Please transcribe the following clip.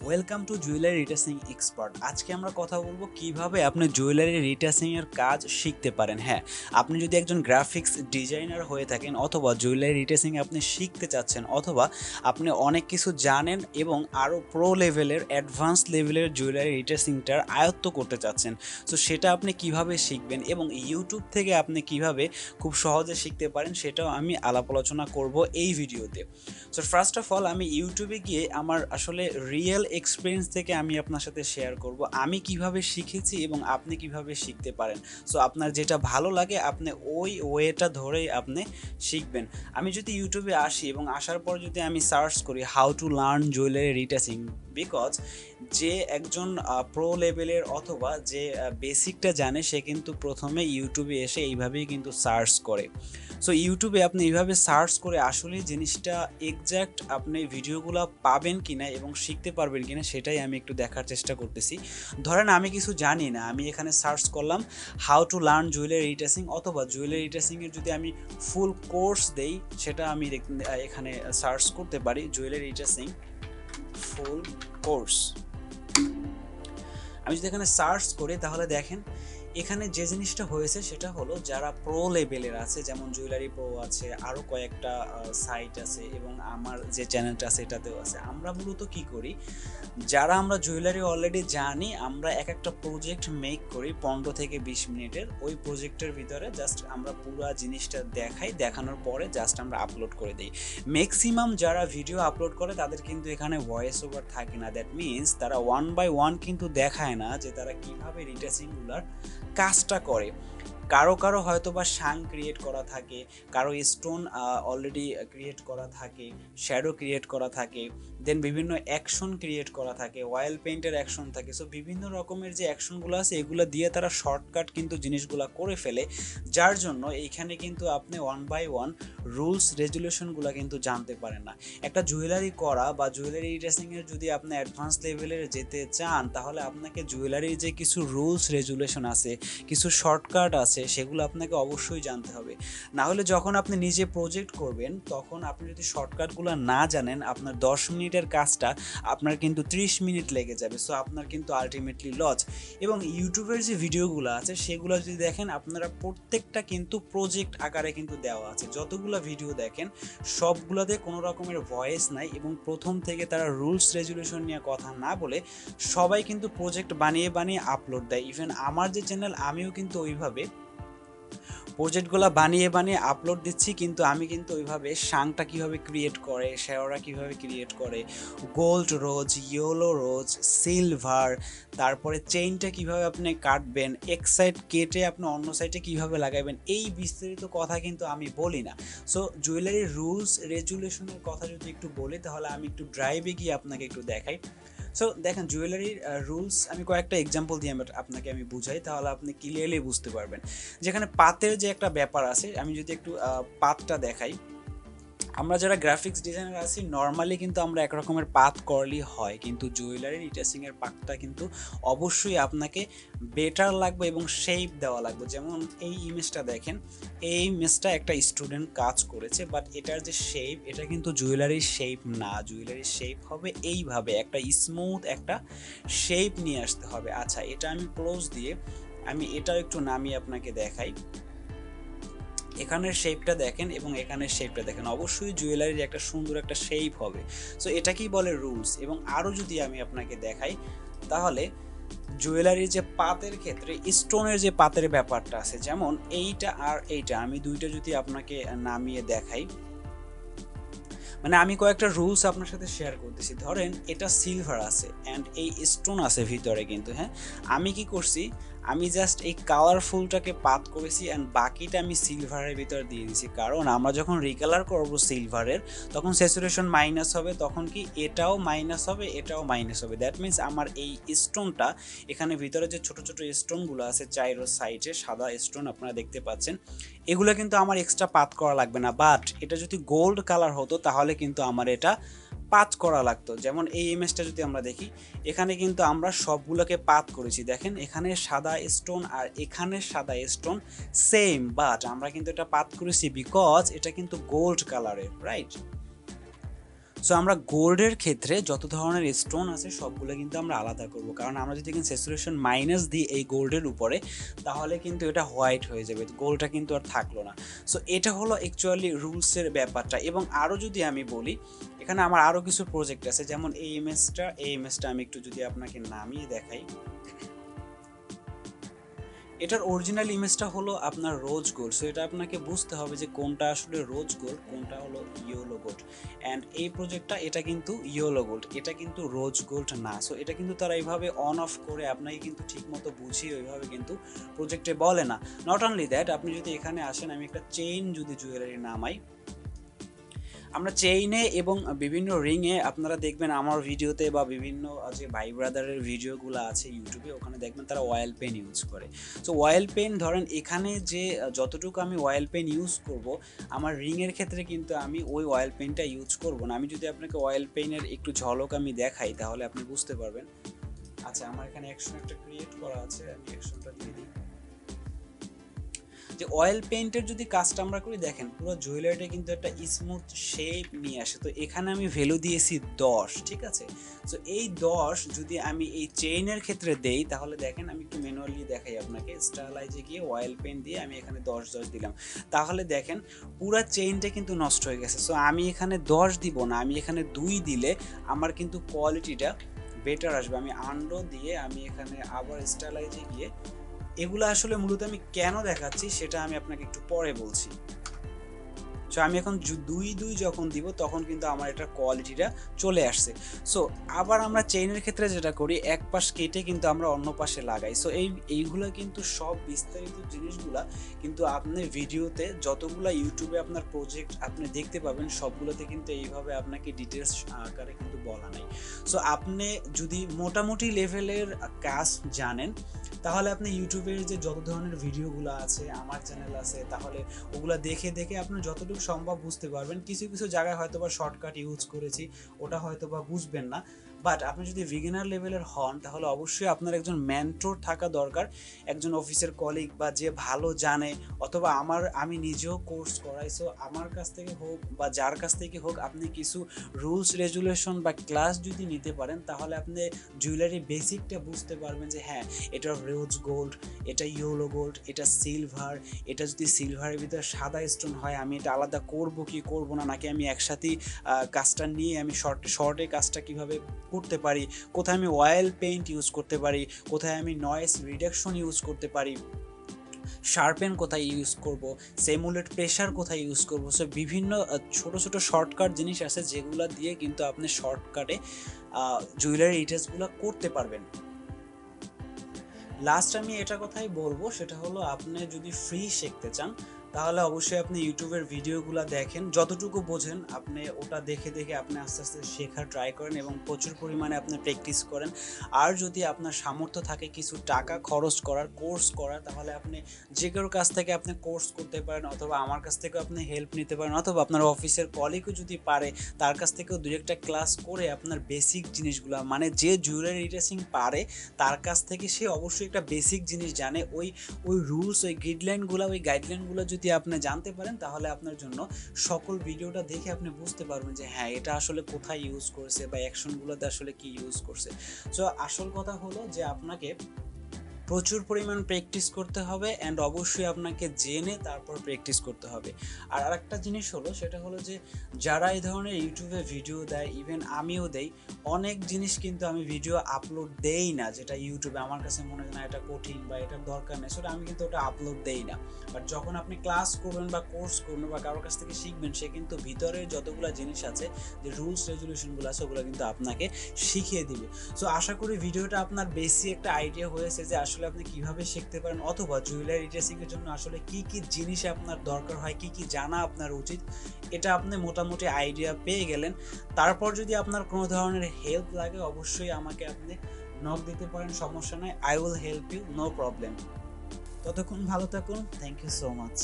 Welcome to jewellery retouching expert. আজকে আমরা কথা বলবো কিভাবে আপনি জুয়েলারি রিটাচিং এর কাজ শিখতে পারেন। হ্যাঁ, আপনি যদি একজন গ্রাফিক্স ডিজাইনার হয়ে থাকেন অথবা জুয়েলারি রিটাচিং আপনি শিখতে চাচ্ছেন অথবা আপনি অনেক কিছু জানেন এবং আরও প্রো লেভেলের অ্যাডভান্স লেভেলের জুয়েলারি রিটাচিংটার আয়ত্ত করতে চাচ্ছেন, সো সেটা আপনি কিভাবে শিখবেন এবং ইউটিউব থেকে আপনি কিভাবে খুব সহজে শিখতে পারেন সেটাও আমি আলাপ আলোচনা করব এই ভিডিওতে। সো ফার্স্ট অফ অল আমি ইউটিউবে গিয়ে আমার আসলে রিয়েল এক্সপিরিয়েন্স থেকে আমি আপনার সাথে শেয়ার করব আমি কিভাবে শিখেছি এবং আপনি কিভাবে শিখতে পারেন। সো আপনার যেটা ভালো লাগে আপনি ওই ওয়েটা ধরেই আপনি শিখবেন। আমি যদি ইউটিউবে আসি এবং আসার পর যদি আমি সার্চ করি how to learn jewellery retouching, because যে একজন প্রো লেভেলের অথবা যে বেসিকটা জানে সে কিন্তু প্রথমে ইউটিউবে এসে এইভাবেই কিন্তু সার্চ করে। সো ইউটিউবে আপনি এইভাবে সার্চ করে আসলে জিনিসটা এক্স্যাক্ট আপনি ভিডিওগুলো পাবেন কিনা এবং শিখতে পারবেন কিনা সেটাই আমি একটু দেখার চেষ্টা করতেছি। ধরেন আমি কিছু জানি না, আমি এখানে সার্চ করলাম how to learn jewellery retouching অথবা জুয়েলারি রিটাচিংয়ের যদি আমি ফুল কোর্স দেই সেটা আমি এখানে সার্চ করতে পারি জুয়েলারি রিটাচিং ফুল কোর্স। আমি যদি এখানে সার্চ করি তাহলে দেখেন এখানে যে জিনিসটা হয়েছে সেটা হলো যারা প্রো লেভেলের আছে, যেমন জুয়েলারি প্রো আছে, আরও কয়েকটা সাইট আছে এবং আমার যে চ্যানেলটা আছে এটাতেও আছে। আমরা মূলত কি করি, যারা আমরা জুয়েলারি অলরেডি জানি আমরা এক একটা প্রজেক্ট মেক করি 15 থেকে 20 মিনিটের। ওই প্রজেক্টের ভিতরে জাস্ট আমরা পুরো জিনিসটা দেখাই, দেখানোর পরে জাস্ট আমরা আপলোড করে দিই। ম্যাক্সিমাম যারা ভিডিও আপলোড করে তাদের কিন্তু এখানে ভয়েস ওভার থাকে না, দ্যাট মিনস তারা 1 বাই 1 কিন্তু দেখায় না যে তারা কীভাবে রিটাচিংগুলার কাজটা করে। কারো কারো হয়তো বা শাং ক্রিয়েট করা থাকে, কারো স্টোন অলরেডি ক্রিয়েট করা থাকে, শ্যাডো ক্রিয়েট করা থাকে, দেন বিভিন্ন অ্যাকশন ক্রিয়েট করা থাকে, অয়েল পেইন্টের অ্যাকশন থাকে। সো বিভিন্ন রকমের যে অ্যাকশনগুলো আছে এগুলো দিয়ে তারা শর্টকাট কিন্তু জিনিসগুলো করে ফেলে, যার জন্য এইখানে কিন্তু আপনি 1 বাই 1 রুলস রেজুলেশনগুলো কিন্তু জানতে পারেন না। একটা জুয়েলারি করা বা জুয়েলারি রিটাচিংয়ের যদি আপনি অ্যাডভান্স লেভেলের যেতে চান তাহলে আপনাকে জুয়েলারির যে কিছু রুলস রেজুলেশন আছে, কিছু শর্টকাট আছে, সেগুলো আপনাকে অবশ্যই জানতে হবে। না হলে যখন আপনি নিজে প্রজেক্ট করবেন তখন আপনি যদি শর্টকাটগুলো না জানেন আপনার 10 মিনিটের কাজটা আপনার কিন্তু 30 মিনিট লেগে যাবে। সো আপনার কিন্তু আলটিমেটলি লস। এবং ইউটিউবের যে ভিডিওগুলো আছে সেগুলো যদি দেখেন আপনারা প্রত্যেকটা কিন্তু প্রজেক্ট আকারে কিন্তু দেওয়া আছে। যতগুলো ভিডিও দেখেন সবগুলোতে কোনো রকমের ভয়েস নাই এবং প্রথম থেকে তারা রুলস রেজুলেশন নিয়ে কথা না বলে সবাই কিন্তু প্রজেক্ট বানিয়ে বানিয়ে আপলোড দেয়। ইভেন আমার যে চ্যানেল আমিও কিন্তু ওইভাবে প্রজেক্টগুলো বানিয়ে বানিয়ে আপলোড দিচ্ছি, কিন্তু আমি কিন্তু ওইভাবে শাংটা কীভাবে ক্রিয়েট করে, শেওরা কীভাবে ক্রিয়েট করে, গোল্ড রোজ, ইয়েলো রোজ, সিলভার, তারপরে চেইনটা কীভাবে আপনি কাটবেন, এক সাইড কেটে আপনি অন্য সাইডে কীভাবে লাগাবেন, এই বিস্তারিত কথা কিন্তু আমি বলি না। সো জুয়েলারির রুলস রেজুলেশনের কথা যদি একটু বলি তাহলে আমি একটু ড্রাইভে গিয়ে আপনাকে একটু দেখাই। সো দেখেন জুয়েলারির রুলস আমি কয়েকটা এক্সাম্পল দিয়ে আপনাকে আমি বুঝাই তাহলে আপনি ক্লিয়ারলি বুঝতে পারবেন। যেখানে পাতের যে একটা ব্যাপার আছে, আমি যদি একটু পাতটা দেখাই, আমরা যারা গ্রাফিক্স ডিজাইনার আছি নর্মালি কিন্তু আমরা এক রকমের পাত করলেই হয়, কিন্তু জুয়েলারি রিটাচিংয়ের পাতটা কিন্তু অবশ্যই আপনাকে বেটার লাগবে এবং শেপ দেওয়া লাগবে। যেমন এই ইমেজটা দেখেন, এই ইমেজটা একটা স্টুডেন্ট কাজ করেছে, বাট এটার যে শেপ এটা কিন্তু জুয়েলারির শেপ না। জুয়েলারির শেপ হবে এইভাবে, একটা স্মুথ একটা শেপ নিয়ে আসতে হবে। আচ্ছা, এটা আমি ক্লোজ দিয়ে আমি এটাও একটু নামিয়ে আপনাকে দেখাই। এখানের শেপটা দেখেন এবং এখানের শেপটা দেখেন, অবশ্যই জুয়েলারির একটা সুন্দর একটা শেপ হবে। সো এটাকেই বলে রুলস। এবং আরও যদি আমি আপনাকে দেখাই তাহলে জুয়েলারির যে পাতের ক্ষেত্রে স্টোনের যে পাতের ব্যাপারটা আছে, যেমন এইটা আর এইটা আমি দুইটা যদি আপনাকে নামিয়ে দেখাই, মানে আমি কয়েকটা রুলস আপনার সাথে শেয়ার করতেছি। ধরেন এটা সিলভার আছে অ্যান্ড এই স্টোন আছে ভিতরে, কিন্তু হ্যাঁ আমি কি করছি, আমি জাস্ট এই কালারফুলটাকে পাত করেছি অ্যান্ড বাকিটা আমি সিলভারের ভিতরে দিয়ে দিয়েছি। কারণ আমরা যখন রিকালার করব সিলভারের তখন স্যাচুরেশন মাইনাস হবে, তখন কি এটাও মাইনাস হবে এটাও মাইনাস হবে। দ্যাট মিনস আমার এই স্টোনটা এখানে ভিতরে যে ছোট ছোট স্টোনগুলো আছে চাইরো সাইডে সাদা স্টোন আপনারা দেখতে পাচ্ছেন, এগুলো কিন্তু আমার এক্সট্রা পাত করা লাগবে না। বাট এটা যদি গোল্ড কালার হতো তাহলে কিন্তু আমার এটা পাত করা লাগতো। যেমন এই ইমেজটা যদি আমরা দেখি, এখানে কিন্তু আমরা সবগুলোকে পাত করেছি। দেখেন এখানে সাদা স্টোন আর এখানে সাদা স্টোন সেম, বাট আমরা কিন্তু এটা পাত করেছি বিকজ এটা কিন্তু গোল্ড কালারের, রাইট? সো আমরা গোল্ডের ক্ষেত্রে যত ধরনের স্টোন আছে সবগুলো কিন্তু আমরা আলাদা করব, কারণ আমরা যদি এখানে স্যাচুরেশন মাইনাস দিই এই গোল্ডের উপরে তাহলে কিন্তু এটা হোয়াইট হয়ে যাবে, গোল্ডটা কিন্তু আর থাকলো না। সো এটা হলো অ্যাকচুয়ালি রুলসের ব্যাপারটা। এবং আরও যদি আমি বলি, এখানে আমার আরও কিছু প্রজেক্ট আছে, যেমন এই ইমেজটা আমি একটু যদি আপনাকে নামিয়ে দেখাই। এটার অরিজিনাল ইমেজটা হলো আপনার রোজ গোল্ড। সো এটা আপনাকে বুঝতে হবে যে কোনটা আসলে রোজ গোল্ড, কোনটা হলো ইয়েলো গোল্ড। অ্যান্ড এই প্রজেক্টটা এটা কিন্তু ইয়েলো গোল্ড, এটা কিন্তু রোজ গোল্ড না। সো এটা কিন্তু তারা এইভাবে অন অফ করে আপনাকে কিন্তু ঠিকমতো বুঝিয়ে ওইভাবে কিন্তু প্রজেক্টে বলে না। নট অনলি দ্যাট, আপনি যদি এখানে আসেন, আমি একটা চেইন যদি জুয়েলারি নামাই, আমরা চেইনে এবং বিভিন্ন রিংয়ে আপনারা দেখবেন আমার ভিডিওতে বা বিভিন্ন যে ভাই ব্রাদারের ভিডিওগুলো আছে ইউটিউবে, ওখানে দেখবেন তারা অয়েল পেন ইউজ করে। সো অয়েল পেন ধরেন এখানে যে যতটুকু আমি অয়েল পেন ইউজ করব, আমার রিংয়ের ক্ষেত্রে কিন্তু আমি ওই অয়েল পেনটা ইউজ করব না। আমি যদি আপনাকে অয়েল পেনের একটু ঝলক আমি দেখাই তাহলে আপনি বুঝতে পারবেন। আচ্ছা, আমার এখানে অ্যাকশন একটা ক্রিয়েট করা আছে, আমি অ্যাকশনটা দিয়ে দিই। যে অয়েল পেইন্টের যদি কাজটা আমরা করি, দেখেন পুরো জুয়েলারিটা কিন্তু একটা স্মুথ শেপ নিয়ে আসে। তো এখানে আমি ভ্যালু দিয়েছি 10, ঠিক আছে। সো এই 10 যদি আমি এই চেইনের ক্ষেত্রে দেই তাহলে দেখেন, আমি একটু ম্যানুয়ালি দেখাই আপনাকে, স্টাইলাইজে গিয়ে অয়েল পেইন্ট দিয়ে আমি এখানে 10 দিলাম, তাহলে দেখেন পুরো চেইনটা কিন্তু নষ্ট হয়ে গেছে। সো আমি এখানে 10 দিব না, আমি এখানে 2 দিলে আমার কিন্তু কোয়ালিটিটা বেটার আসবে। আমি আন্ডো দিয়ে আমি এখানে আবার স্টাইলাইজে গিয়ে, এগুলো আসলে মূলত আমি কেন দেখাচ্ছি সেটা আমি আপনাকে একটু পরে বলছি। সো আমি এখন 2 যখন দিব তখন কিন্তু আমার এটার কোয়ালিটিটা চলে আসছে। সো আবার আমরা চেইনের ক্ষেত্রে যেটা করি, এক পাশ কেটে কিন্তু আমরা অন্য পাশে লাগাই। সো এইগুলো কিন্তু সব বিস্তারিত জিনিসগুলা কিন্তু আপনি ভিডিওতে যতগুলা ইউটিউবে আপনার প্রজেক্ট আপনি দেখতে পাবেন সবগুলোতে কিন্তু এইভাবে আপনাকে ডিটেলস আকারে কিন্তু বলা নাই। সো আপনি যদি মোটামুটি লেভেলের কাজ জানেন তাহলে আপনি ইউটিউবের যে যত ধরনের ভিডিওগুলো আছে, আমার চ্যানেল আছে, তাহলে ওগুলা দেখে দেখে আপনি যতটুকু সম্ভব বুঝতে পারবেন। কিছু কিছু জায়গায় হয়তো বা শর্টকাট ইউজ করেছি, ওটা হয়তো বা বুঝবেন না। বাট আপনি যদি বিগিনার লেভেলের হন তাহলে অবশ্যই আপনার একজন মেন্টর থাকা দরকার, একজন অফিসের কলিগ বা যে ভালো জানে, অথবা আমি নিজেও কোর্স করাই। সো আমার কাছ থেকে হোক বা যার কাছ থেকে হোক, আপনি কিছু রুলস রেজুলেশন বা ক্লাস যদি নিতে পারেন তাহলে আপনি জুয়েলারি বেসিকটা বুঝতে পারবেন যে হ্যাঁ, এটা রোজ গোল্ড, এটা ইয়েলো গোল্ড, এটা সিলভার, এটা যদি সিলভারের ভিতরে সাদা স্টোন হয় আমি এটা আলাদা করব কি করব না, নাকি আমি একসাথেই কাজটা নিয়ে আমি শর্টে কাজটা কিভাবে করতে পারি, কোথায় আমি অয়েল পেইন্ট ইউজ করতে পারি, কোথায় আমি নয়েজ রিডাকশন ইউজ করতে পারি, শার্পেন কোথায় ইউজ করব, সেমুলেট প্রেশার কোথায় ইউজ করব। সো বিভিন্ন ছোট ছোট শর্টকাট জিনিস আছে যেগুলো দিয়ে কিন্তু আপনি শর্টকাটে জুয়েলারি ডিটেলসগুলো করতে পারবেন। লাস্ট আমি এটা কথাই বলবো, সেটা হলো আপনি যদি ফ্রি শিখতে চান তাহলে অবশ্যই আপনি ইউটিউবের ভিডিওগুলো দেখেন, যতটুকু বোঝেন আপনি ওটা দেখে দেখে আপনি আস্তে আস্তে শেখার ট্রাই করেন এবং প্রচুর পরিমাণে আপনি প্র্যাকটিস করেন। আর যদি আপনার সামর্থ্য থাকে কিছু টাকা খরচ করার, কোর্স করার, তাহলে আপনি যে কারোর কাছ থেকে আপনি কোর্স করতে পারেন, অথবা আমার কাছ থেকেও আপনি হেল্প নিতে পারেন, অথবা আপনার অফিসের কলিগও যদি পারে তার কাছ থেকেও দু একটা ক্লাস করে আপনার বেসিক জিনিসগুলো, মানে যে জুয়েলারি ডিটেইলিং পারে তার কাছ থেকে সে অবশ্যই একটা বেসিক জিনিস জানে, ওই রুলস, ওই গাইডলাইনগুলো যদি আপনি জানতে পারেন তাহলে আপনার জন্য সকল ভিডিওটা দেখে আপনি বুঝতে পারবেন যে হ্যাঁ, এটা আসলে কোথায় ইউজ করছে বা অ্যাকশনগুলোতে আসলে কি ইউজ করছে। সো আসল কথা হলো যে আপনাকে প্রচুর পরিমাণ প্র্যাকটিস করতে হবে, অ্যান্ড অবশ্যই আপনাকে জেনে তারপর প্র্যাকটিস করতে হবে। আর আরেকটা জিনিস হলো, সেটা হলো যে যারা এই ধরনের ইউটিউবে ভিডিও দেয়, ইভেন আমিও দেই, অনেক জিনিস কিন্তু আমি ভিডিও আপলোড দেই না যেটা ইউটিউবে আমার কাছে মনে হয় না এটা কঠিন বা এটার দরকার নেই, সেটা আমি কিন্তু ওটা আপলোড দেই না। বাট যখন আপনি ক্লাস করবেন বা কোর্স করবেন বা কারোর কাছ থেকে শিখবেন, সে কিন্তু ভিতরে যতগুলো জিনিস আছে, যে রুলস রেজুলেশনগুলো আছে, ওগুলো কিন্তু আপনাকে শিখিয়ে দিবে। সো আশা করি ভিডিওটা আপনার বেশি একটা আইডিয়া হয়েছে যে আসলে আপনি কিভাবে শিখতে পারেন, অথবা জুয়েলারি ডিটেইলিংয়ের জন্য আসলে কি কি জিনিস আপনার দরকার হয়, কি কি জানা আপনার উচিত, এটা আপনি মোটামুটি আইডিয়া পেয়ে গেলেন। তারপর যদি আপনার কোনো ধরনের হেল্প লাগে অবশ্যই আমাকে আপনি নক দিতে পারেন, সমস্যা নাই, I will help you, no problem. ততক্ষণ ভালো থাকুন, থ্যাংক ইউ সো মাচ।